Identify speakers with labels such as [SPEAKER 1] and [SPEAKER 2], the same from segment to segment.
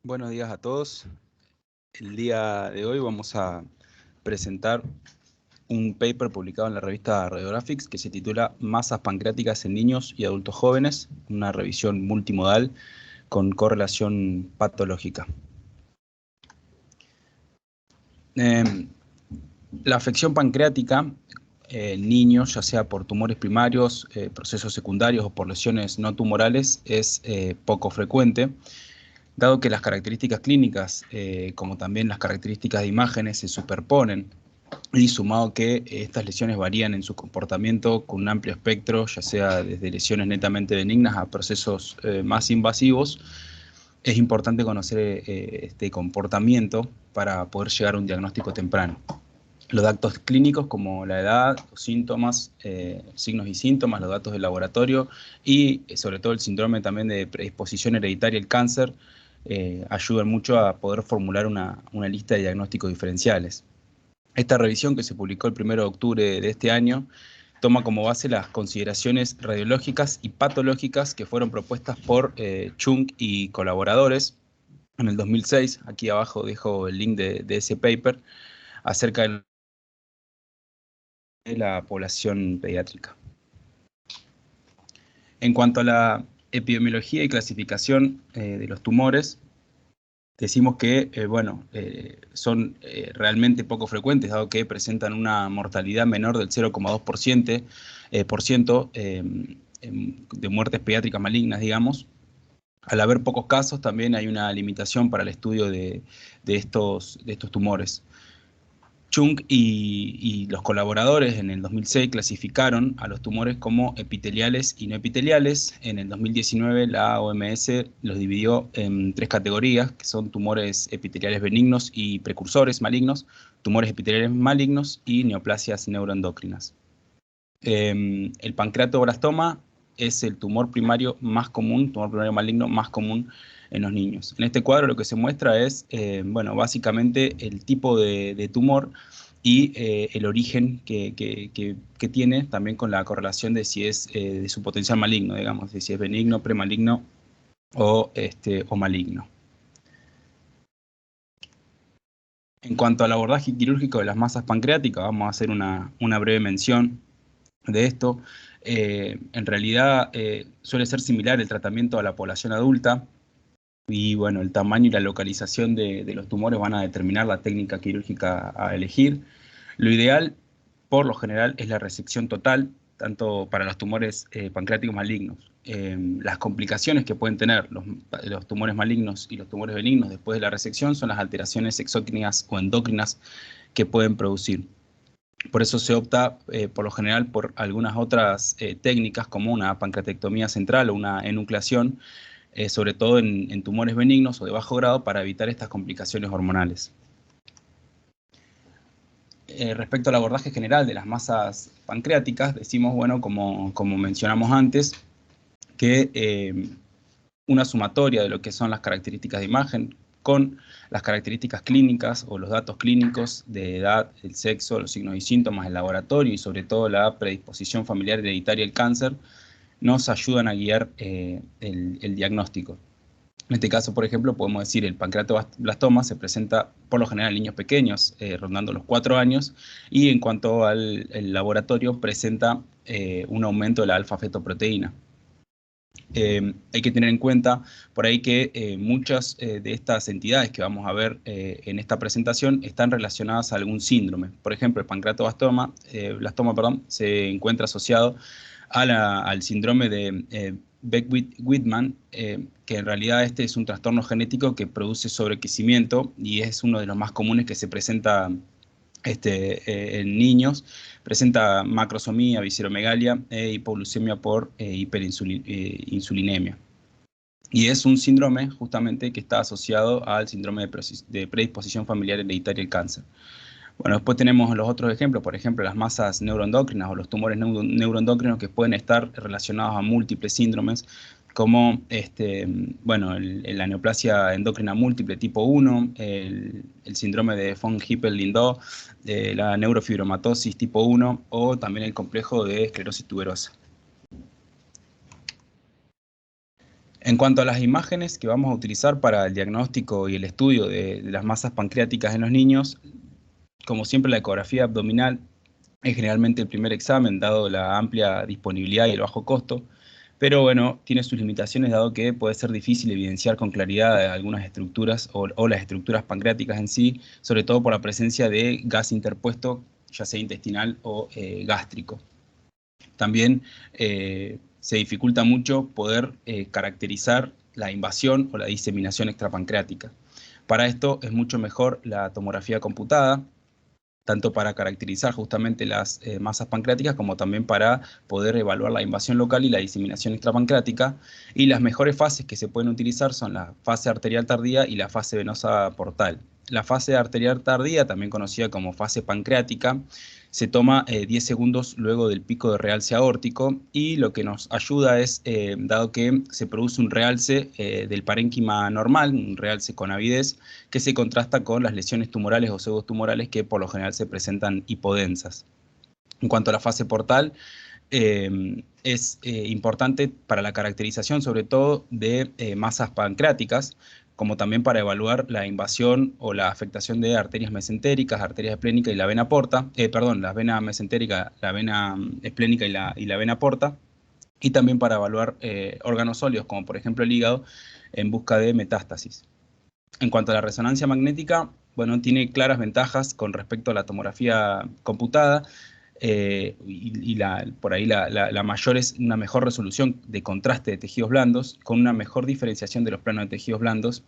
[SPEAKER 1] Buenos días a todos. El día de hoy vamos a presentar un paper publicado en la revista Radiographics que se titula Masas pancreáticas en niños y adultos jóvenes, una revisión multimodal con correlación patológica. La afección pancreática en niños, ya sea por tumores primarios, procesos secundarios o por lesiones no tumorales, es poco frecuente, dado que las características clínicas, como también las características de imágenes, se superponen, y sumado que estas lesiones varían en su comportamiento con un amplio espectro, ya sea desde lesiones netamente benignas a procesos más invasivos, es importante conocer este comportamiento para poder llegar a un diagnóstico temprano. Los datos clínicos como la edad, los síntomas, signos y síntomas, los datos del laboratorio y sobre todo el síndrome también de predisposición hereditaria al cáncer ayudan mucho a poder formular una lista de diagnósticos diferenciales. Esta revisión, que se publicó el 1 de octubre de este año, toma como base las consideraciones radiológicas y patológicas que fueron propuestas por Chung y colaboradores en el 2006. Aquí abajo dejo el link de ese paper acerca de la población pediátrica. En cuanto a la epidemiología y clasificación de los tumores, decimos que son realmente poco frecuentes, dado que presentan una mortalidad menor del 0,2% de muertes pediátricas malignas, digamos. Al haber pocos casos, también hay una limitación para el estudio de estos tumores. Chung y los colaboradores en el 2006 clasificaron a los tumores como epiteliales y no epiteliales. En el 2019 la OMS los dividió en 3 categorías, que son tumores epiteliales benignos y precursores malignos, tumores epiteliales malignos y neoplasias neuroendocrinas. El pancreatoblastoma es el tumor primario más común, tumor primario maligno más común en los niños. En este cuadro lo que se muestra es, básicamente el tipo de tumor y el origen que tiene, también con la correlación de si es de su potencial maligno, digamos, de si es benigno, premaligno o maligno. En cuanto al abordaje quirúrgico de las masas pancreáticas, vamos a hacer una breve mención de esto. En realidad suele ser similar el tratamiento a la población adulta y bueno, el tamaño y la localización de los tumores van a determinar la técnica quirúrgica a elegir. Lo ideal, por lo general, es la resección total, tanto para los tumores pancreáticos malignos. Las complicaciones que pueden tener los tumores malignos y los tumores benignos después de la resección son las alteraciones exócrinas o endócrinas que pueden producir. Por eso se opta, por lo general, por algunas otras técnicas como una pancreatectomía central o una enucleación, sobre todo en tumores benignos o de bajo grado, para evitar estas complicaciones hormonales. Respecto al abordaje general de las masas pancreáticas, decimos, bueno, como mencionamos antes, que una sumatoria de lo que son las características de imagen con las características clínicas o los datos clínicos de edad, el sexo, los signos y síntomas, el laboratorio y sobre todo la predisposición familiar hereditaria al cáncer, nos ayudan a guiar el diagnóstico. En este caso, por ejemplo, podemos decir el pancreatoblastoma se presenta por lo general en niños pequeños, rondando los 4 años, y en cuanto al laboratorio, presenta un aumento de la alfa-fetoproteína. Hay que tener en cuenta por ahí que muchas de estas entidades que vamos a ver en esta presentación están relacionadas a algún síndrome. Por ejemplo, el pancreatoblastoma se encuentra asociado al síndrome de Beckwith-Whitman, que en realidad este es un trastorno genético que produce sobrecrecimiento y es uno de los más comunes que se presenta en niños. Presenta macrosomía, visceromegalia e hipoglucemia por hiperinsulinemia. Y es un síndrome justamente que está asociado al síndrome de predisposición familiar hereditaria al cáncer. Bueno, después tenemos los otros ejemplos, por ejemplo, las masas neuroendocrinas o los tumores neuroendocrinos que pueden estar relacionados a múltiples síndromes, como la neoplasia endocrina múltiple tipo 1, el síndrome de von Hippel-Lindau, la neurofibromatosis tipo 1 o también el complejo de esclerosis tuberosa. En cuanto a las imágenes que vamos a utilizar para el diagnóstico y el estudio de las masas pancreáticas en los niños, como siempre la ecografía abdominal es generalmente el primer examen, dado la amplia disponibilidad y el bajo costo, pero bueno, tiene sus limitaciones dado que puede ser difícil evidenciar con claridad algunas estructuras o las estructuras pancreáticas en sí, sobre todo por la presencia de gas interpuesto, ya sea intestinal o gástrico. También se dificulta mucho poder caracterizar la invasión o la diseminación extrapancreática. Para esto es mucho mejor la tomografía computada, tanto para caracterizar justamente las masas pancreáticas como también para poder evaluar la invasión local y la diseminación extrapancreática. Y las mejores fases que se pueden utilizar son la fase arterial tardía y la fase venosa portal. La fase arterial tardía, también conocida como fase pancreática, se toma 10 segundos luego del pico de realce aórtico y lo que nos ayuda es, dado que se produce un realce del parénquima normal, un realce con avidez, que se contrasta con las lesiones tumorales o pseudotumorales que por lo general se presentan hipodensas. En cuanto a la fase portal, es importante para la caracterización sobre todo de masas pancreáticas, como también para evaluar la invasión o la afectación de arterias mesentéricas, arterias esplénicas y la vena porta, la vena mesentérica, la vena esplénica y la vena porta, y también para evaluar órganos sólidos, como por ejemplo el hígado, en busca de metástasis. En cuanto a la resonancia magnética, bueno, tiene claras ventajas con respecto a la tomografía computada, por ahí la mayor es una mejor resolución de contraste de tejidos blandos, con una mejor diferenciación de los planos de tejidos blandos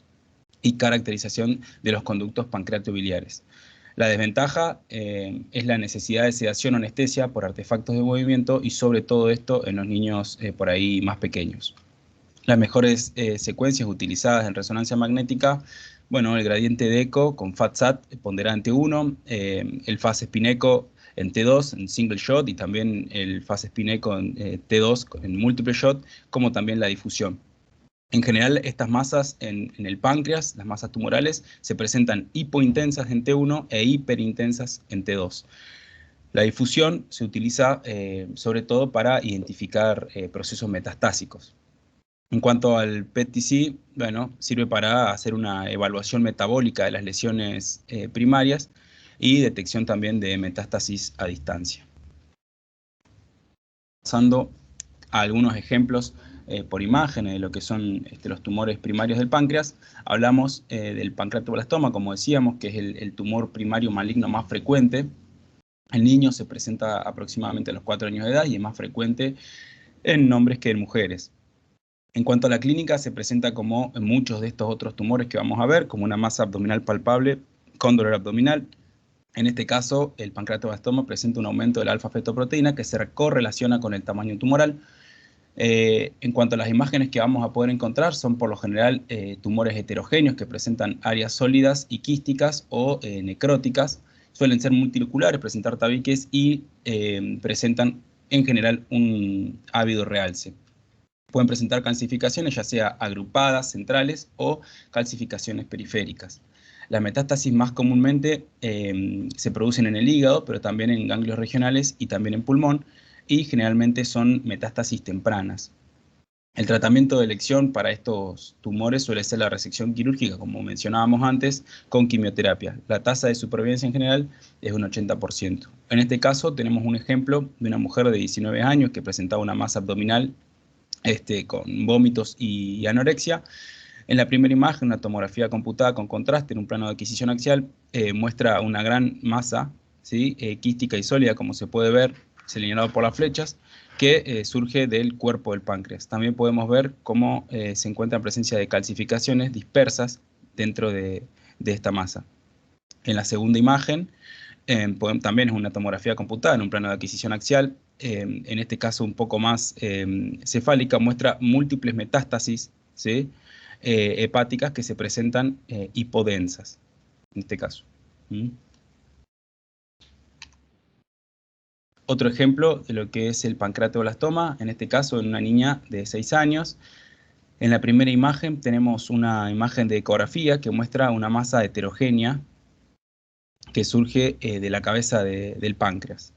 [SPEAKER 1] y caracterización de los conductos pancreatobiliares. La desventaja es la necesidad de sedación o anestesia por artefactos de movimiento y sobre todo esto en los niños por ahí más pequeños. Las mejores secuencias utilizadas en resonancia magnética, bueno, el gradiente de eco con FAT-SAT ponderante 1, el fase spin-eco en T2 en single shot y también el fase spin-eco en T2 en múltiple shot, como también la difusión. En general, estas masas en el páncreas, las masas tumorales, se presentan hipointensas en T1 e hiperintensas en T2. La difusión se utiliza sobre todo para identificar procesos metastásicos. En cuanto al PET-TC, bueno, sirve para hacer una evaluación metabólica de las lesiones primarias y detección también de metástasis a distancia. Pasando a algunos ejemplos por imágenes de lo que son los tumores primarios del páncreas, hablamos del pancreatoblastoma, como decíamos, que es el tumor primario maligno más frecuente. El niño se presenta aproximadamente a los 4 años de edad y es más frecuente en hombres que en mujeres. En cuanto a la clínica, se presenta como en muchos de estos otros tumores que vamos a ver, como una masa abdominal palpable con dolor abdominal. En este caso, el pancreatoblastoma presenta un aumento de la alfa-fetoproteína que se correlaciona con el tamaño tumoral. En cuanto a las imágenes que vamos a poder encontrar, son por lo general tumores heterogéneos que presentan áreas sólidas y quísticas o necróticas. Suelen ser multiloculares, presentar tabiques y presentan en general un ávido realce. Pueden presentar calcificaciones ya sea agrupadas, centrales o calcificaciones periféricas. Las metástasis más comúnmente se producen en el hígado, pero también en ganglios regionales y también en pulmón, y generalmente son metástasis tempranas. El tratamiento de elección para estos tumores suele ser la resección quirúrgica, como mencionábamos antes, con quimioterapia. La tasa de supervivencia en general es un 80%. En este caso tenemos un ejemplo de una mujer de 19 años que presentaba una masa abdominal con vómitos y anorexia. En la primera imagen, una tomografía computada con contraste en un plano de adquisición axial muestra una gran masa, ¿sí? Quística y sólida, como se puede ver, señalado por las flechas, que surge del cuerpo del páncreas. También podemos ver cómo se encuentra en presencia de calcificaciones dispersas dentro de esta masa. En la segunda imagen, también es una tomografía computada en un plano de adquisición axial, en este caso un poco más cefálica, muestra múltiples metástasis, ¿sí? Hepáticas que se presentan hipodensas, en este caso. Otro ejemplo de lo que es el pancreatoblastoma, en este caso en una niña de 6 años. En la primera imagen tenemos una imagen de ecografía que muestra una masa heterogénea que surge de la cabeza del páncreas.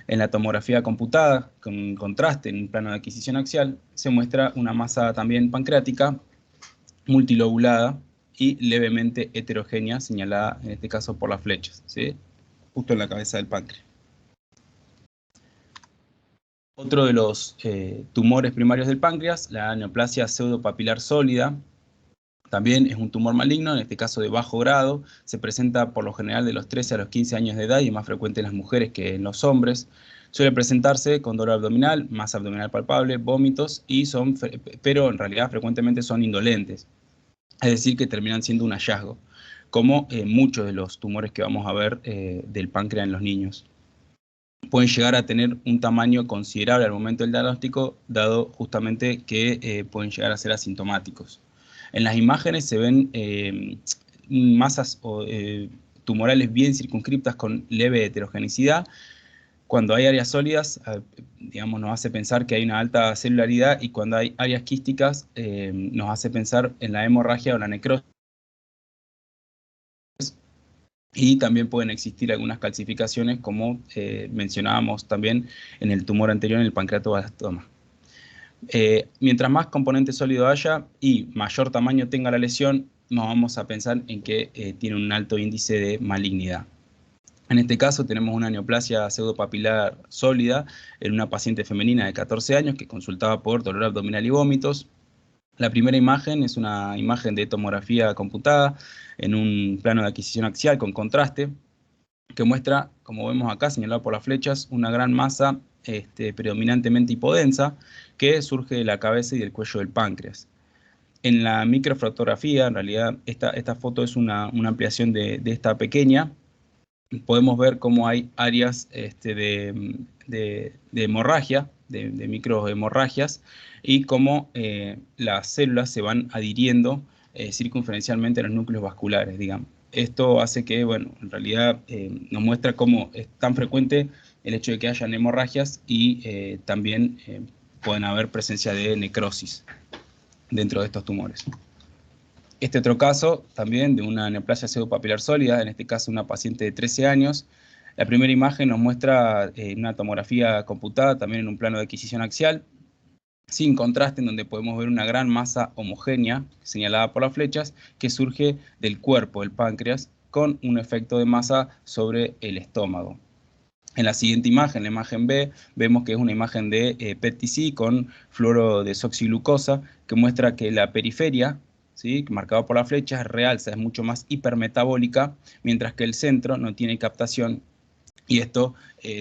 [SPEAKER 1] En la tomografía computada, con contraste en un plano de adquisición axial, se muestra una masa también pancreática multilobulada y levemente heterogénea, señalada en este caso por las flechas, ¿sí? Justo en la cabeza del páncreas. Otro de los tumores primarios del páncreas, la neoplasia pseudopapilar sólida, también es un tumor maligno, en este caso de bajo grado, se presenta por lo general de los 13 a los 15 años de edad y es más frecuente en las mujeres que en los hombres. Suele presentarse con dolor abdominal, masa abdominal palpable, vómitos, pero en realidad frecuentemente son indolentes, es decir, que terminan siendo un hallazgo, como muchos de los tumores que vamos a ver del páncreas en los niños. Pueden llegar a tener un tamaño considerable al momento del diagnóstico, dado justamente que pueden llegar a ser asintomáticos. En las imágenes se ven masas tumorales bien circunscriptas con leve heterogeneidad. Cuando hay áreas sólidas, digamos, nos hace pensar que hay una alta celularidad, y cuando hay áreas quísticas, nos hace pensar en la hemorragia o la necrosis. Y también pueden existir algunas calcificaciones, como mencionábamos también en el tumor anterior, en el pancreatoblastoma. Mientras más componente sólido haya y mayor tamaño tenga la lesión, nos vamos a pensar en que tiene un alto índice de malignidad. En este caso tenemos una neoplasia pseudopapilar sólida en una paciente femenina de 14 años que consultaba por dolor abdominal y vómitos. La primera imagen es una imagen de tomografía computada en un plano de adquisición axial con contraste, que muestra, como vemos acá señalado por las flechas, una gran masa predominantemente hipodensa que surge de la cabeza y del cuello del páncreas. En la microfotografía, en realidad esta foto es una ampliación de esta pequeña. Podemos ver cómo hay áreas de hemorragia, de microhemorragias, y cómo las células se van adhiriendo circunferencialmente a los núcleos vasculares, digamos. Esto hace que, bueno, en realidad nos muestra cómo es tan frecuente el hecho de que hayan hemorragias, y también pueden haber presencia de necrosis dentro de estos tumores. Este otro caso, también de una neoplasia pseudopapilar sólida, en este caso una paciente de 13 años. La primera imagen nos muestra una tomografía computada, también en un plano de adquisición axial, sin contraste, en donde podemos ver una gran masa homogénea, señalada por las flechas, que surge del cuerpo del páncreas, con un efecto de masa sobre el estómago. En la siguiente imagen, la imagen B, vemos que es una imagen de PET-TC con fluorodesoxiglucosa, que muestra que la periferia, ¿sí?, marcada por las flechas, realza, es mucho más hipermetabólica, mientras que el centro no tiene captación, y esto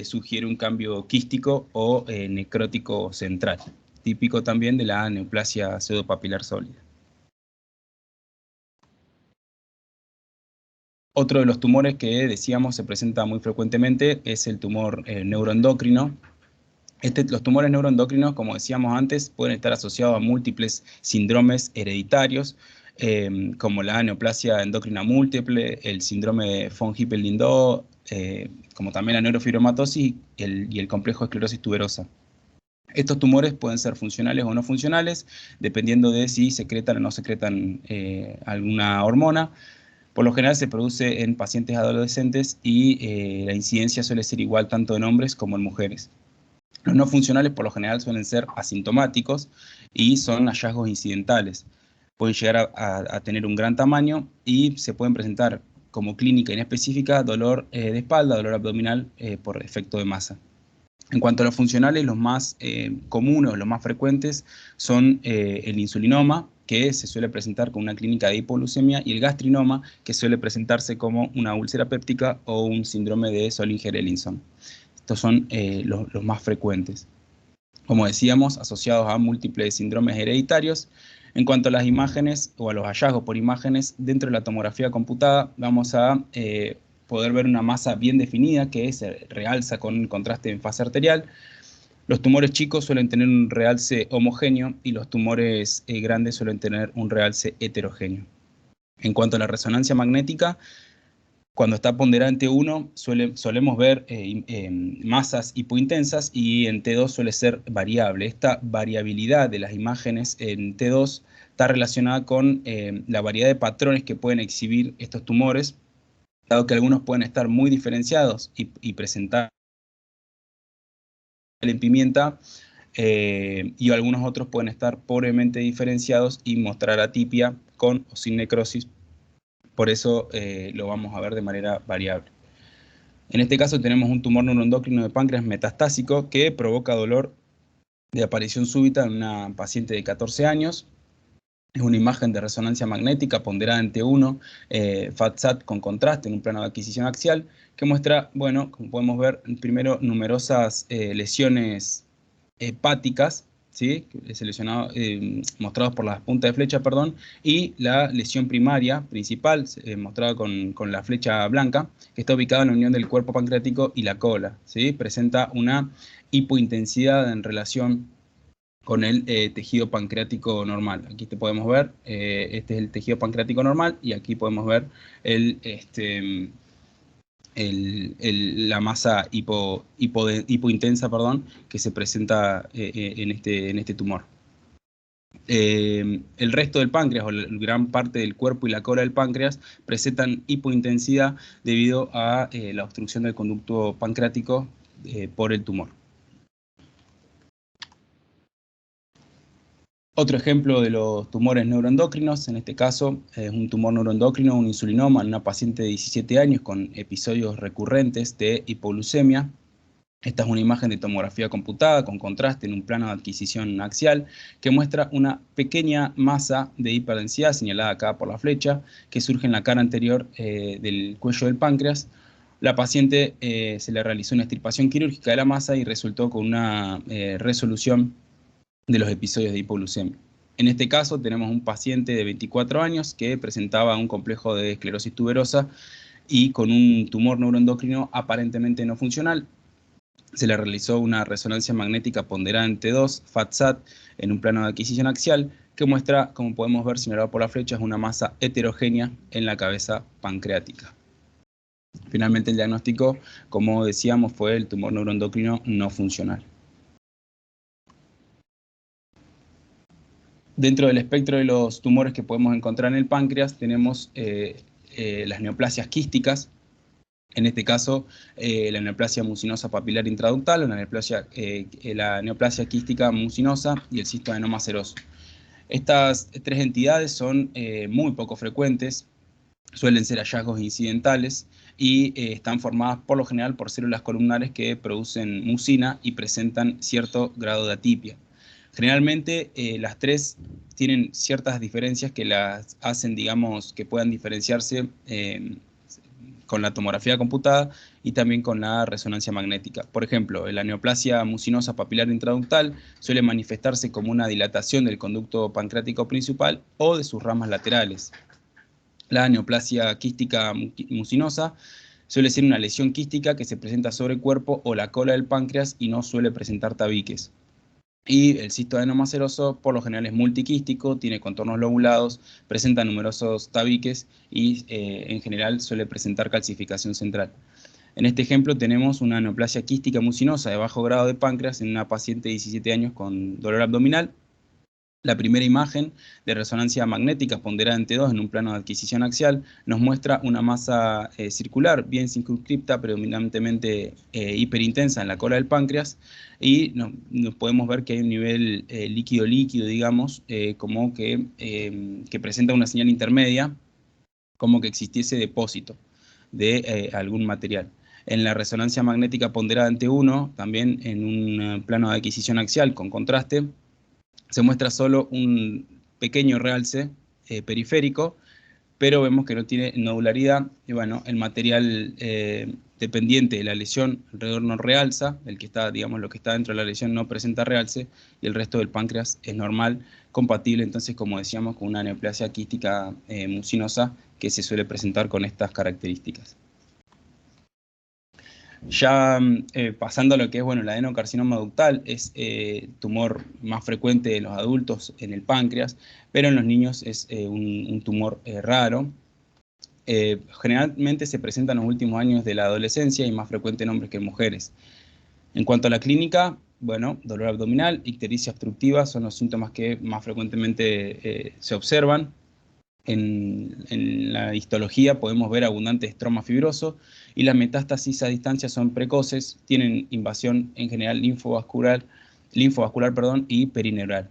[SPEAKER 1] sugiere un cambio quístico o necrótico central, típico también de la neoplasia pseudopapilar sólida. Otro de los tumores que decíamos se presenta muy frecuentemente es el tumor neuroendocrino. Los tumores neuroendocrinos, como decíamos antes, pueden estar asociados a múltiples síndromes hereditarios, como la neoplasia endocrina múltiple, el síndrome de von Hippel-Lindau, como también la neurofibromatosis y el complejo de esclerosis tuberosa. Estos tumores pueden ser funcionales o no funcionales, dependiendo de si secretan o no secretan alguna hormona. Por lo general se produce en pacientes adolescentes, y la incidencia suele ser igual tanto en hombres como en mujeres. Los no funcionales por lo general suelen ser asintomáticos y son hallazgos incidentales. Pueden llegar a tener un gran tamaño y se pueden presentar como clínica inespecífica dolor de espalda, dolor abdominal por efecto de masa. En cuanto a los funcionales, los más comunes o los más frecuentes son el insulinoma, que se suele presentar con una clínica de hipoglucemia, y el gastrinoma, que suele presentarse como una úlcera péptica o un síndrome de Zollinger-Ellison. Estos son los más frecuentes. Como decíamos, asociados a múltiples síndromes hereditarios. En cuanto a las imágenes o a los hallazgos por imágenes, dentro de la tomografía computada vamos a poder ver una masa bien definida que se realza con el contraste en fase arterial. Los tumores chicos suelen tener un realce homogéneo, y los tumores grandes suelen tener un realce heterogéneo. En cuanto a la resonancia magnética, cuando está ponderante 1, solemos ver masas hipointensas, y en T2 suele ser variable. Esta variabilidad de las imágenes en T2 está relacionada con la variedad de patrones que pueden exhibir estos tumores, dado que algunos pueden estar muy diferenciados y presentar en pimienta, y algunos otros pueden estar pobremente diferenciados y mostrar atipia con o sin necrosis. Por eso lo vamos a ver de manera variable. En este caso tenemos un tumor neuroendocrino de páncreas metastásico que provoca dolor de aparición súbita en una paciente de 14 años. Es una imagen de resonancia magnética ponderada en T1, FAT-SAT con contraste en un plano de adquisición axial, que muestra, bueno, como podemos ver, primero numerosas lesiones hepáticas, ¿sí? Mostrados por las puntas de flecha, perdón, y la lesión primaria, principal, mostrada con la flecha blanca, que está ubicada en la unión del cuerpo pancreático y la cola, ¿sí? Presenta una hipointensidad en relación con el tejido pancreático normal. Aquí te podemos ver, este es el tejido pancreático normal, y aquí podemos ver la masa hipointensa, perdón, que se presenta en este tumor. El resto del páncreas, o la gran parte del cuerpo y la cola del páncreas, presentan hipointensidad debido a la obstrucción del conducto pancreático por el tumor. Otro ejemplo de los tumores neuroendocrinos, en este caso es un tumor neuroendocrino, un insulinoma, en una paciente de 17 años con episodios recurrentes de hipoglucemia. Esta es una imagen de tomografía computada con contraste en un plano de adquisición axial que muestra una pequeña masa de hiperdensidad señalada acá por la flecha que surge en la cara anterior del cuello del páncreas. La paciente se le realizó una extirpación quirúrgica de la masa y resultó con una resolución de los episodios de hipoglucemia. En este caso tenemos un paciente de 24 años que presentaba un complejo de esclerosis tuberosa y con un tumor neuroendocrino aparentemente no funcional. Se le realizó una resonancia magnética ponderada en T2, FAT-SAT, en un plano de adquisición axial, que muestra, como podemos ver señalado por la flecha, una masa heterogénea en la cabeza pancreática. Finalmente el diagnóstico, como decíamos, fue el tumor neuroendocrino no funcional. Dentro del espectro de los tumores que podemos encontrar en el páncreas tenemos las neoplasias quísticas. En este caso, la neoplasia mucinosa papilar intraductal, la neoplasia quística mucinosa y el cistoadenoma seroso. Estas tres entidades son muy poco frecuentes, suelen ser hallazgos incidentales y están formadas por lo general por células columnares que producen mucina y presentan cierto grado de atipia. Generalmente las tres tienen ciertas diferencias que las hacen, digamos, que puedan diferenciarse con la tomografía computada y también con la resonancia magnética. Por ejemplo, la neoplasia mucinosa papilar intraductal suele manifestarse como una dilatación del conducto pancreático principal o de sus ramas laterales. La neoplasia quística mucinosa suele ser una lesión quística que se presenta sobre el cuerpo o la cola del páncreas y no suele presentar tabiques. Y el cistoadenoma seroso por lo general es multiquístico, tiene contornos lobulados, presenta numerosos tabiques y en general suele presentar calcificación central. En este ejemplo tenemos una neoplasia quística mucinosa de bajo grado de páncreas en una paciente de 17 años con dolor abdominal. La primera imagen de resonancia magnética ponderada en T2 en un plano de adquisición axial nos muestra una masa circular bien circunscripta, predominantemente hiperintensa en la cola del páncreas, y nos podemos ver que hay un nivel líquido-líquido, digamos, como que presenta una señal intermedia, como que existiese depósito de algún material. En la resonancia magnética ponderada en T1, también en un plano de adquisición axial con contraste, se muestra solo un pequeño realce periférico, pero vemos que no tiene nodularidad, y bueno, el material dependiente de la lesión alrededor no realza, el que está, digamos, lo que está dentro de la lesión no presenta realce, y el resto del páncreas es normal, compatible entonces, como decíamos, con una neoplasia quística mucinosa que se suele presentar con estas características. Ya pasando a lo que es, bueno, el adenocarcinoma ductal, es tumor más frecuente en los adultos en el páncreas, pero en los niños es un tumor raro. Generalmente se presenta en los últimos años de la adolescencia y más frecuente en hombres que en mujeres. En cuanto a la clínica, bueno, dolor abdominal, ictericia obstructiva son los síntomas que más frecuentemente se observan. En la histología podemos ver abundante estroma fibroso y las metástasis a distancia son precoces, tienen invasión en general linfovascular, y perineural.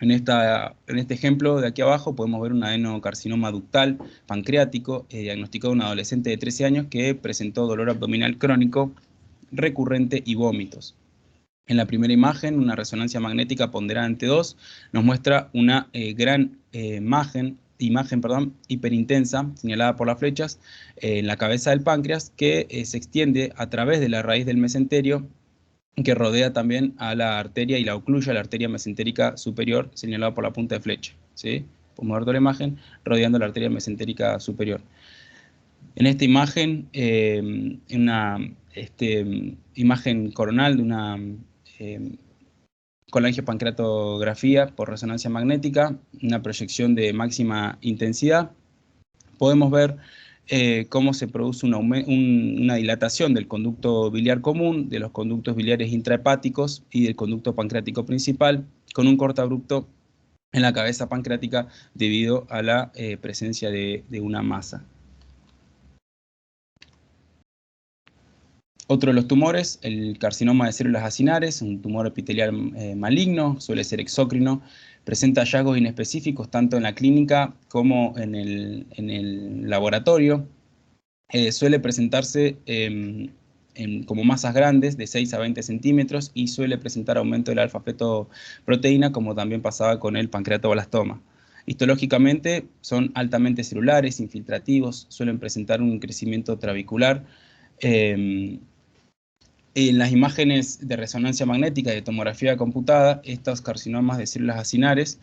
[SPEAKER 1] En este ejemplo de aquí abajo podemos ver un adenocarcinoma ductal pancreático diagnosticado en un adolescente de 13 años que presentó dolor abdominal crónico recurrente y vómitos. En la primera imagen, una resonancia magnética ponderada en T2 nos muestra una gran imagen hiperintensa, señalada por las flechas, en la cabeza del páncreas, que se extiende a través de la raíz del mesenterio, que rodea también a la arteria y la ocluye a la arteria mesentérica superior, señalada por la punta de flecha. ¿Sí? Podemos ver toda la imagen rodeando la arteria mesentérica superior. En esta imagen, una imagen coronal de una colangiopancreatografía por resonancia magnética, una proyección de máxima intensidad, podemos ver cómo se produce una dilatación del conducto biliar común, de los conductos biliares intrahepáticos y del conducto pancreático principal, con un corte abrupto en la cabeza pancreática debido a la presencia de una masa. Otro de los tumores, el carcinoma de células acinares, un tumor epitelial maligno, suele ser exócrino, presenta hallazgos inespecíficos tanto en la clínica como en el laboratorio. Suele presentarse como masas grandes de 6 a 20 centímetros y suele presentar aumento de la alfa-fetoproteína, como también pasaba con el pancreatoblastoma. Histológicamente son altamente celulares, infiltrativos, suelen presentar un crecimiento trabecular. En las imágenes de resonancia magnética y de tomografía computada, estos carcinomas de células acinares,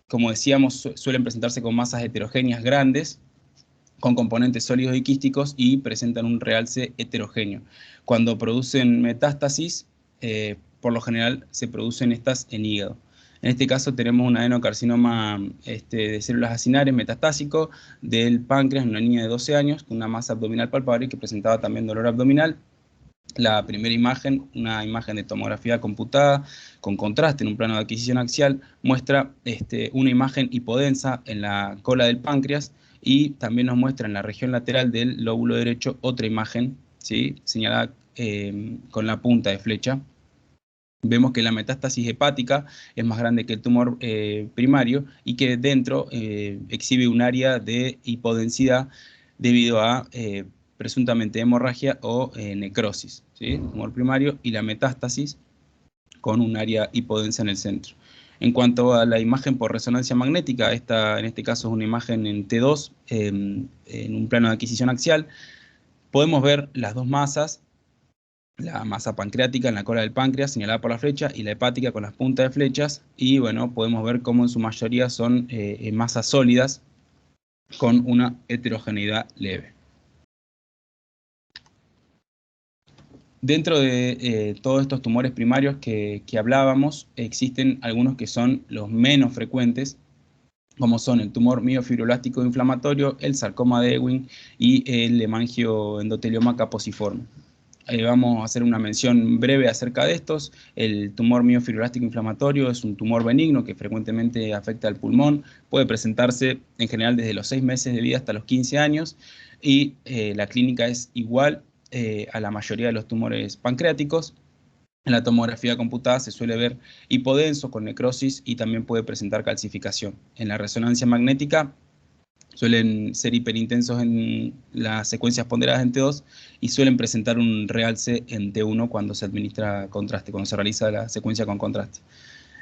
[SPEAKER 1] como decíamos, suelen presentarse con masas heterogéneas grandes, con componentes sólidos y quísticos y presentan un realce heterogéneo. Cuando producen metástasis, por lo general se producen estas en hígado. En este caso tenemos un adenocarcinoma de células acinares metastásico del páncreas en una niña de 12 años con una masa abdominal palpable que presentaba también dolor abdominal. La primera imagen, una imagen de tomografía computada con contraste en un plano de adquisición axial, muestra una imagen hipodensa en la cola del páncreas y también nos muestra en la región lateral del lóbulo derecho otra imagen, ¿sí? Señalada con la punta de flecha. Vemos que la metástasis hepática es más grande que el tumor primario y que dentro exhibe un área de hipodensidad debido a presuntamente hemorragia o necrosis, ¿sí? Tumor primario y la metástasis con un área hipodensa en el centro. En cuanto a la imagen por resonancia magnética, en este caso es una imagen en T2, en un plano de adquisición axial, podemos ver las dos masas, la masa pancreática en la cola del páncreas, señalada por la flecha, y la hepática con las puntas de flechas, y bueno, podemos ver cómo en su mayoría son masas sólidas con una heterogeneidad leve. Dentro de todos estos tumores primarios que hablábamos, existen algunos que son los menos frecuentes, como son el tumor miofibroblástico inflamatorio, el sarcoma de Ewing y el hemangioendotelioma caposiforme. Vamos a hacer una mención breve acerca de estos. El tumor miofibroblástico inflamatorio es un tumor benigno que frecuentemente afecta al pulmón, puede presentarse en general desde los 6 meses de vida hasta los 15 años y la clínica es igual a la mayoría de los tumores pancreáticos. En la tomografía computada se suele ver hipodenso con necrosis y también puede presentar calcificación. En la resonancia magnética suelen ser hiperintensos en las secuencias ponderadas en T2 y suelen presentar un realce en T1 cuando se administra contraste, cuando se realiza la secuencia con contraste.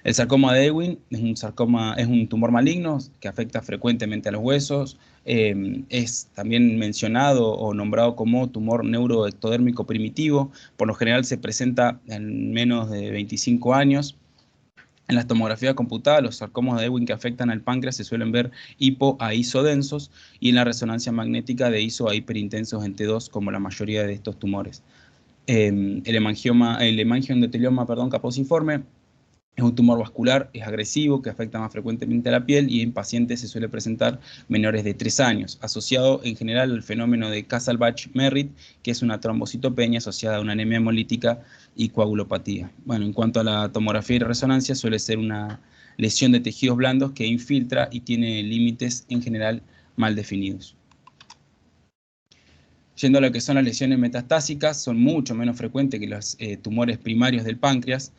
[SPEAKER 1] El sarcoma de Ewing es un tumor maligno que afecta frecuentemente a los huesos. Es también mencionado o nombrado como tumor neuroectodérmico primitivo. Por lo general se presenta en menos de 25 años. En la tomografía computada, los sarcomas de Ewing que afectan al páncreas se suelen ver hipo a isodensos y en la resonancia magnética de iso a hiperintensos en T2, como la mayoría de estos tumores. El hemangioendotelioma caposiforme es un tumor vascular, es agresivo, que afecta más frecuentemente a la piel y en pacientes se suele presentar menores de 3 años, asociado en general al fenómeno de Kassalbach-Merritt, que es una trombocitopenia asociada a una anemia hemolítica y coagulopatía. Bueno, en cuanto a la tomografía y resonancia, suele ser una lesión de tejidos blandos que infiltra y tiene límites en general mal definidos. Yendo a lo que son las lesiones metastásicas, son mucho menos frecuentes que los tumores primarios del páncreas.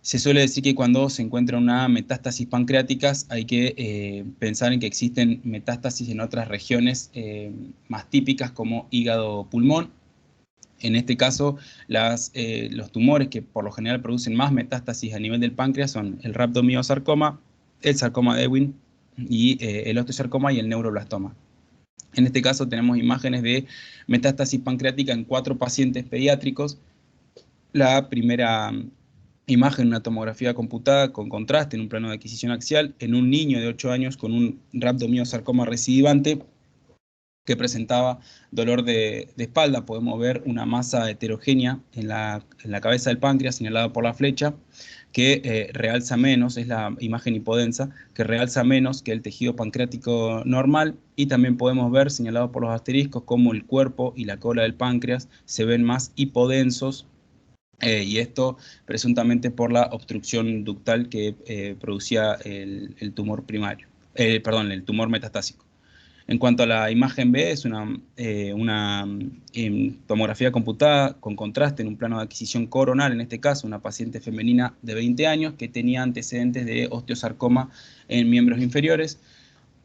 [SPEAKER 1] Se suele decir que cuando se encuentra una metástasis pancreáticas hay que pensar en que existen metástasis en otras regiones más típicas como hígado o pulmón. En este caso, los tumores que por lo general producen más metástasis a nivel del páncreas son el rhabdomyosarcoma, el sarcoma de Ewing y el osteosarcoma y el neuroblastoma. En este caso tenemos imágenes de metástasis pancreática en 4 pacientes pediátricos. La primera imagen, una tomografía computada con contraste en un plano de adquisición axial en un niño de 8 años con un rhabdomyosarcoma recidivante que presentaba dolor de espalda. Podemos ver una masa heterogénea en la cabeza del páncreas señalada por la flecha que realza menos, es la imagen hipodensa, que realza menos que el tejido pancreático normal, y también podemos ver, señalado por los asteriscos, cómo el cuerpo y la cola del páncreas se ven más hipodensos, y esto presuntamente por la obstrucción ductal que producía el tumor primario, el tumor metastásico. En cuanto a la imagen B, es una tomografía computada con contraste en un plano de adquisición coronal, en este caso una paciente femenina de 20 años que tenía antecedentes de osteosarcoma en miembros inferiores.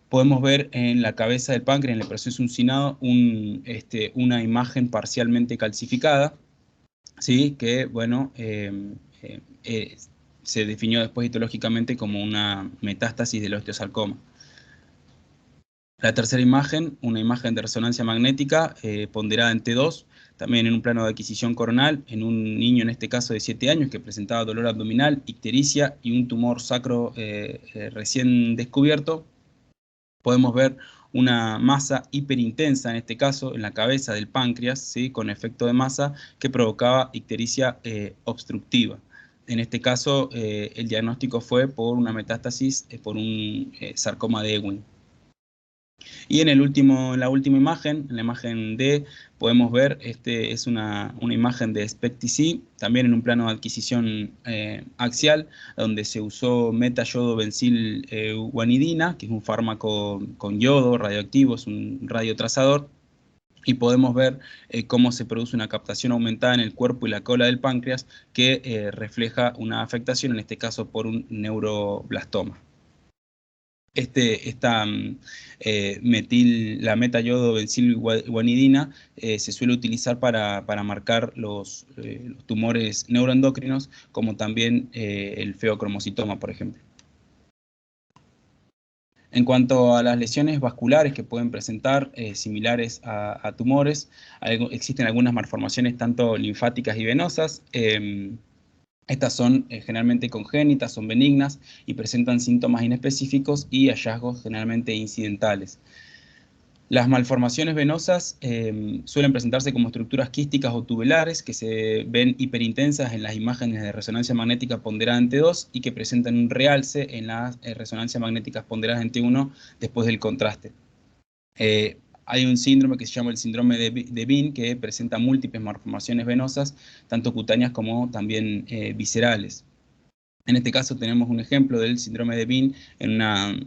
[SPEAKER 1] Podemos ver en la cabeza del páncreas, en el proceso uncinado, una imagen parcialmente calcificada, ¿sí? Que, bueno, se definió después histológicamente como una metástasis del osteosarcoma. La tercera imagen, una imagen de resonancia magnética ponderada en T2, también en un plano de adquisición coronal, en un niño en este caso de 7 años que presentaba dolor abdominal, ictericia y un tumor sacro recién descubierto. Podemos ver una masa hiperintensa, en este caso en la cabeza del páncreas, ¿sí? Con efecto de masa que provocaba ictericia obstructiva. En este caso, el diagnóstico fue por una metástasis, por un sarcoma de Ewing. Y en la última imagen, en la imagen D, podemos ver, es una imagen de SPECT-TC, también en un plano de adquisición axial, donde se usó meta-yodo-bencil guanidina, que es un fármaco con yodo radioactivo, es un radiotrazador, y podemos ver cómo se produce una captación aumentada en el cuerpo y la cola del páncreas que refleja una afectación, en este caso por un neuroblastoma. La meta-yodo-bencil-guanidina se suele utilizar para marcar los tumores neuroendocrinos, como también el feocromocitoma, por ejemplo. En cuanto a las lesiones vasculares que pueden presentar similares a tumores, existen algunas malformaciones tanto linfáticas y venosas. Estas son generalmente congénitas, son benignas y presentan síntomas inespecíficos y hallazgos generalmente incidentales. Las malformaciones venosas suelen presentarse como estructuras quísticas o tubulares que se ven hiperintensas en las imágenes de resonancia magnética ponderada en T2 y que presentan un realce en las resonancias magnéticas ponderadas en T1 después del contraste. Hay un síndrome que se llama el síndrome de Bean que presenta múltiples malformaciones venosas, tanto cutáneas como también viscerales. En este caso tenemos un ejemplo del síndrome de Bean en una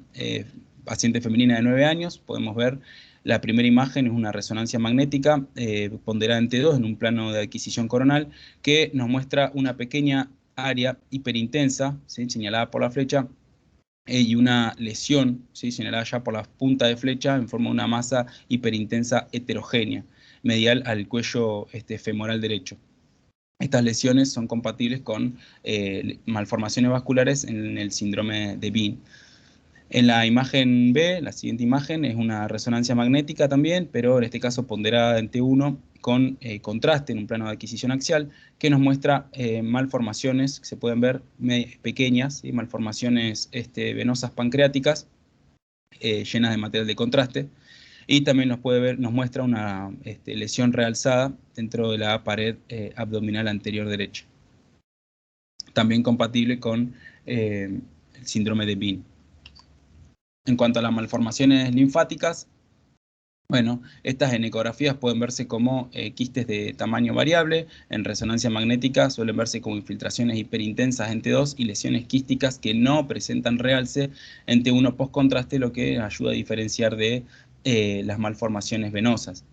[SPEAKER 1] paciente femenina de 9 años. Podemos ver la primera imagen, es una resonancia magnética ponderada en T2 en un plano de adquisición coronal que nos muestra una pequeña área hiperintensa, ¿sí? Señalada por la flecha, y una lesión, ¿sí? Señalada ya por la punta de flecha en forma de una masa hiperintensa heterogénea, medial al cuello femoral derecho. Estas lesiones son compatibles con malformaciones vasculares en el síndrome de Bean. En la imagen B, la siguiente imagen, es una resonancia magnética también, pero en este caso ponderada en T1 con contraste en un plano de adquisición axial, que nos muestra malformaciones que se pueden ver pequeñas, ¿sí? Malformaciones venosas pancreáticas llenas de material de contraste, y también nos muestra una lesión realzada dentro de la pared abdominal anterior derecha, también compatible con el síndrome de Bean. En cuanto a las malformaciones linfáticas, Bueno, estas en ecografías pueden verse como quistes de tamaño variable, en resonancia magnética suelen verse como infiltraciones hiperintensas en T2 y lesiones quísticas que no presentan realce en T1 postcontraste, lo que ayuda a diferenciar de las malformaciones venosas.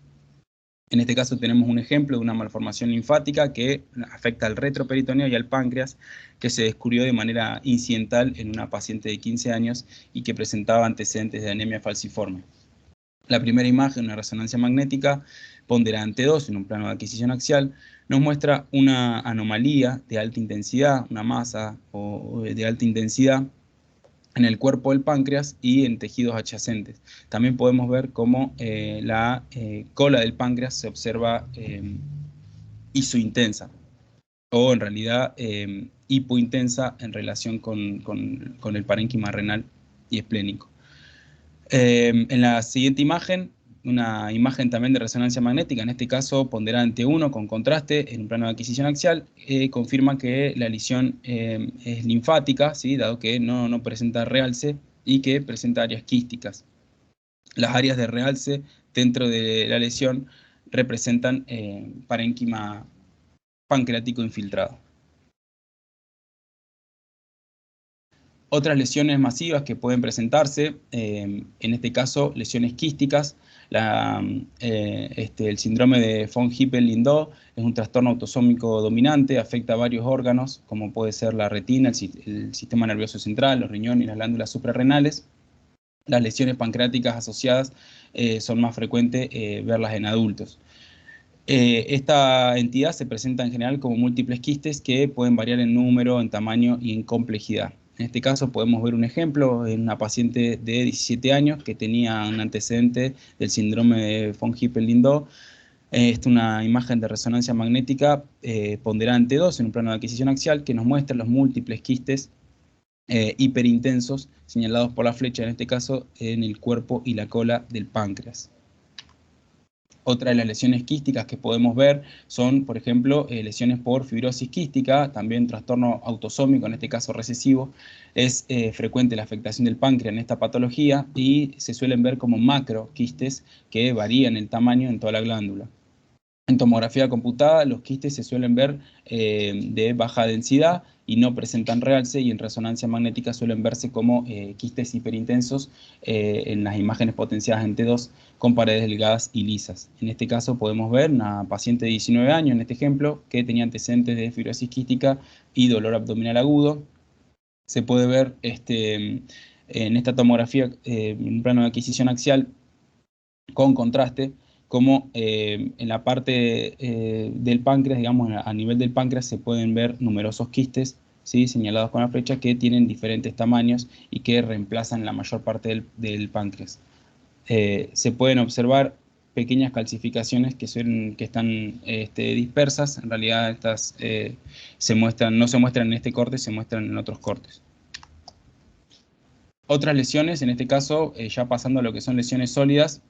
[SPEAKER 1] En este caso tenemos un ejemplo de una malformación linfática que afecta al retroperitoneo y al páncreas, que se descubrió de manera incidental en una paciente de 15 años y que presentaba antecedentes de anemia falciforme. La primera imagen, una resonancia magnética ponderante 2 en un plano de adquisición axial, nos muestra una anomalía de alta intensidad, una masa de alta intensidad en el cuerpo del páncreas y en tejidos adyacentes. También podemos ver cómo la cola del páncreas se observa isointensa, o en realidad hipointensa en relación con el parénquima renal y esplénico. En la siguiente imagen, una imagen también de resonancia magnética, en este caso ponderante 1 con contraste en un plano de adquisición axial, confirma que la lesión es linfática, ¿sí? Dado que no presenta realce y que presenta áreas quísticas. Las áreas de realce dentro de la lesión representan parénquima pancreático infiltrado. Otras lesiones masivas que pueden presentarse, en este caso lesiones quísticas, el síndrome de von Hippel-Lindau es un trastorno autosómico dominante, afecta a varios órganos, como puede ser la retina, el sistema nervioso central, los riñones y las glándulas suprarrenales. Las lesiones pancreáticas asociadas son más frecuentes verlas en adultos. Esta entidad se presenta en general como múltiples quistes que pueden variar en número, en tamaño y en complejidad. En este caso podemos ver un ejemplo en una paciente de 17 años que tenía un antecedente del síndrome de von Hippel-Lindau. Esta es una imagen de resonancia magnética ponderante 2 en un plano de adquisición axial que nos muestra los múltiples quistes hiperintensos señalados por la flecha, en este caso en el cuerpo y la cola del páncreas. Otra de las lesiones quísticas que podemos ver son, por ejemplo, lesiones por fibrosis quística, también trastorno autosómico, en este caso recesivo. Es frecuente la afectación del páncreas en esta patología y se suelen ver como macroquistes que varían el tamaño en toda la glándula. En tomografía computada, los quistes se suelen ver de baja densidad y no presentan realce, y en resonancia magnética suelen verse como quistes hiperintensos en las imágenes potenciadas en T2 con paredes delgadas y lisas. En este caso podemos ver una paciente de 19 años, en este ejemplo, que tenía antecedentes de fibrosis quística y dolor abdominal agudo. Se puede ver en esta tomografía en un plano de adquisición axial con contraste, como en la parte del páncreas, digamos, a nivel del páncreas se pueden ver numerosos quistes, ¿sí? Señalados con la flecha, que tienen diferentes tamaños y que reemplazan la mayor parte del páncreas. Se pueden observar pequeñas calcificaciones que están dispersas. En realidad estas no se muestran en este corte, se muestran en otros cortes. Otras lesiones, en este caso, ya pasando a lo que son lesiones sólidas,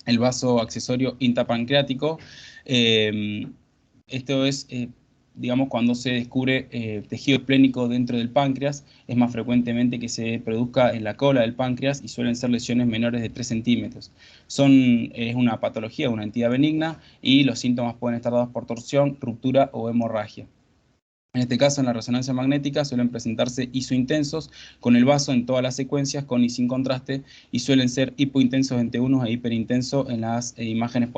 [SPEAKER 1] el vaso accesorio intrapancreático. Esto es, digamos, cuando se descubre tejido esplénico dentro del páncreas, es más frecuentemente que se produzca en la cola del páncreas y suelen ser lesiones menores de 3 centímetros. Es una patología, una entidad benigna, y los síntomas pueden estar dados por torsión, ruptura o hemorragia. En este caso, en la resonancia magnética suelen presentarse isointensos con el vaso en todas las secuencias, con y sin contraste, y suelen ser hipointensos en T1 e hiperintensos en las imágenes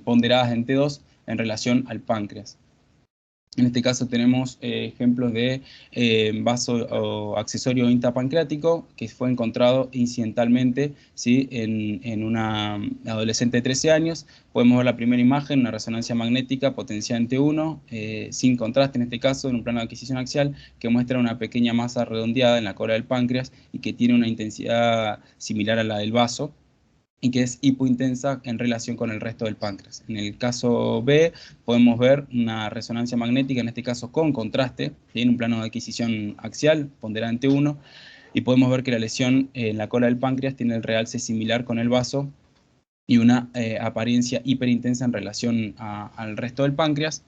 [SPEAKER 1] ponderadas en T2 en relación al páncreas. En este caso tenemos ejemplos de vaso o accesorio intrapancreático que fue encontrado incidentalmente, ¿sí? en una adolescente de 13 años. Podemos ver la primera imagen, una resonancia magnética potenciada en T1, sin contraste en este caso, en un plano de adquisición axial, que muestra una pequeña masa redondeada en la cola del páncreas y que tiene una intensidad similar a la del vaso, y que es hipointensa en relación con el resto del páncreas. En el caso B podemos ver una resonancia magnética, en este caso con contraste, en un plano de adquisición axial, ponderante 1, y podemos ver que la lesión en la cola del páncreas tiene el realce similar con el vaso y una apariencia hiperintensa en relación al resto del páncreas.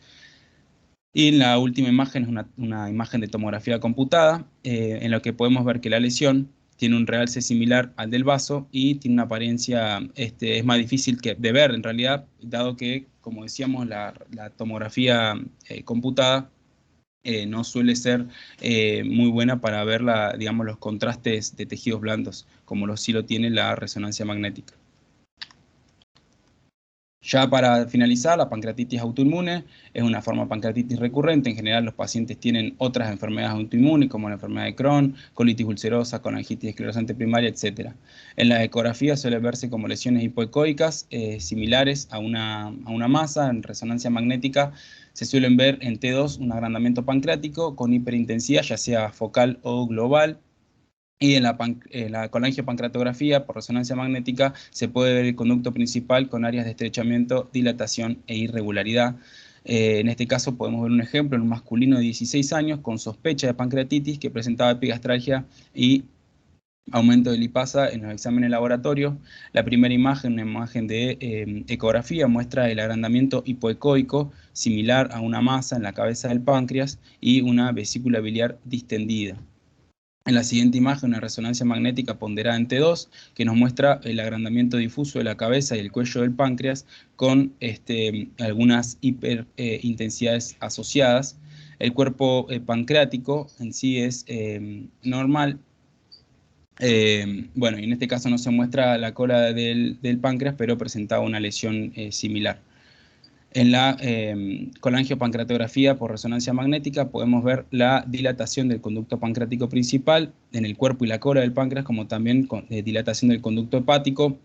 [SPEAKER 1] Y la última imagen es una imagen de tomografía computada, en la que podemos ver que la lesión tiene un realce similar al del vaso y tiene una apariencia, es más difícil de ver en realidad, dado que, como decíamos, la tomografía computada no suele ser muy buena para ver digamos, los contrastes de tejidos blandos, como sí lo tiene la resonancia magnética. Ya para finalizar, la pancreatitis autoinmune es una forma de pancreatitis recurrente. En general, los pacientes tienen otras enfermedades autoinmunes, como la enfermedad de Crohn, colitis ulcerosa, colangitis esclerosante primaria, etc. En la ecografía suele verse como lesiones hipoecoicas similares a una masa. En resonancia magnética se suelen ver en T2 un agrandamiento pancreático con hiperintensidad, ya sea focal o global. Y en la colangiopancreatografía por resonancia magnética se puede ver el conducto principal con áreas de estrechamiento, dilatación e irregularidad. En este caso podemos ver un ejemplo en un masculino de 16 años con sospecha de pancreatitis que presentaba epigastralgia y aumento de lipasa en los exámenes laboratorios. La primera imagen, una imagen de ecografía, muestra el agrandamiento hipoecoico similar a una masa en la cabeza del páncreas y una vesícula biliar distendida. En la siguiente imagen, una resonancia magnética ponderada en T2, que nos muestra el agrandamiento difuso de la cabeza y el cuello del páncreas con algunas hiperintensidades asociadas. El cuerpo pancreático en sí es normal. Bueno, y en este caso no se muestra la cola del páncreas, pero presentaba una lesión similar. En la colangiopancreatografía por resonancia magnética podemos ver la dilatación del conducto pancreático principal en el cuerpo y la cola del páncreas, como también dilatación del conducto hepático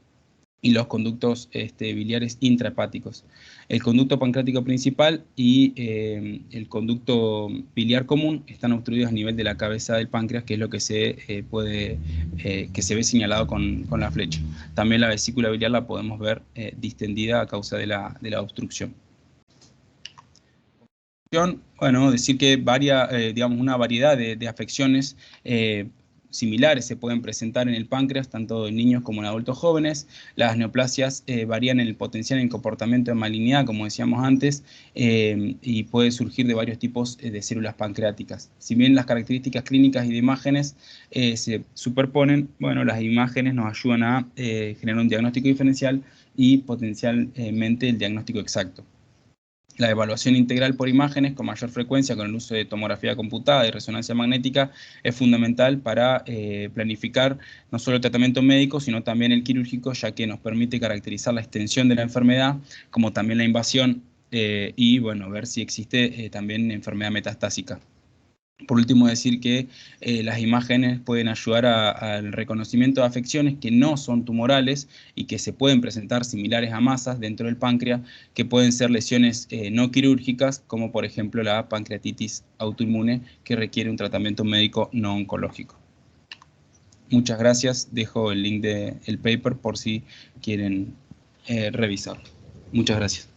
[SPEAKER 1] y los conductos biliares intrahepáticos. El conducto pancreático principal y el conducto biliar común están obstruidos a nivel de la cabeza del páncreas, que es lo que que se ve señalado con la flecha. También la vesícula biliar la podemos ver distendida a causa de la obstrucción. Bueno, decir que digamos, una variedad de afecciones similares se pueden presentar en el páncreas, tanto en niños como en adultos jóvenes. Las neoplasias varían en el potencial y en el comportamiento de malignidad, como decíamos antes, y puede surgir de varios tipos de células pancreáticas. Si bien las características clínicas y de imágenes se superponen, bueno, las imágenes nos ayudan a generar un diagnóstico diferencial y potencialmente el diagnóstico exacto. La evaluación integral por imágenes con mayor frecuencia con el uso de tomografía computada y resonancia magnética es fundamental para planificar no solo el tratamiento médico, sino también el quirúrgico, ya que nos permite caracterizar la extensión de la enfermedad, como también la invasión y bueno, ver si existe también enfermedad metastásica. Por último, decir que las imágenes pueden ayudar al reconocimiento de afecciones que no son tumorales y que se pueden presentar similares a masas dentro del páncreas, que pueden ser lesiones no quirúrgicas, como por ejemplo la pancreatitis autoinmune, que requiere un tratamiento médico no oncológico. Muchas gracias. Dejo el link del paper por si quieren revisarlo. Muchas gracias.